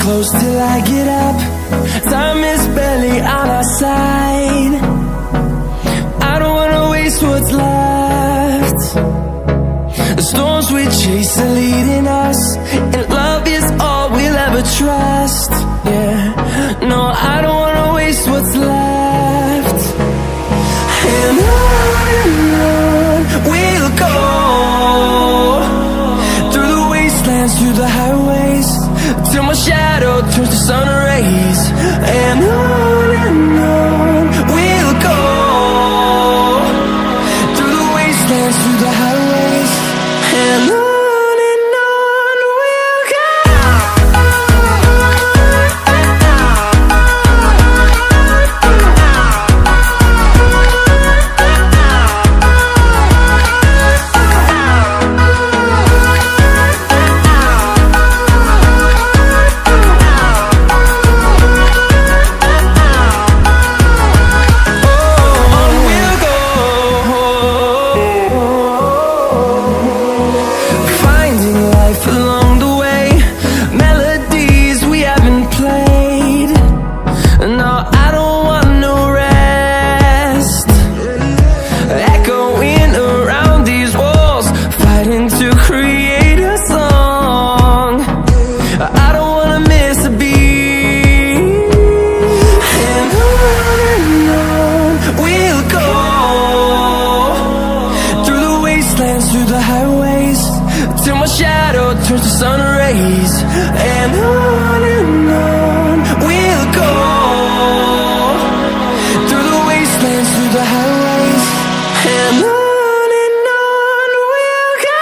close till I get up. Time is barely on our side. I don't wanna waste what's left. The storms we chase are leading us, and love is all we'll ever trust. Yeah, no, I don't wanna waste what's left. And on we'll go, through the wastelands, through the highways, till my shadow turns to sun rays. And on we'll go, through the wastelands, through the highways, and on we'll go. Through the highways, till my shadow turns to sun rays. And on we'll go, through the wastelands, through the highways, and on we'll go.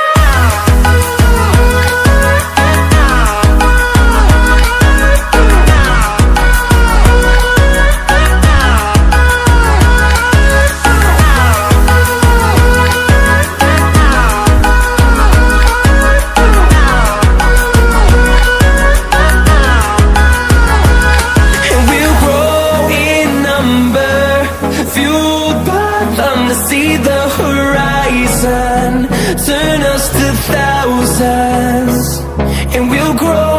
See the horizon turn us to thousands, and we'll grow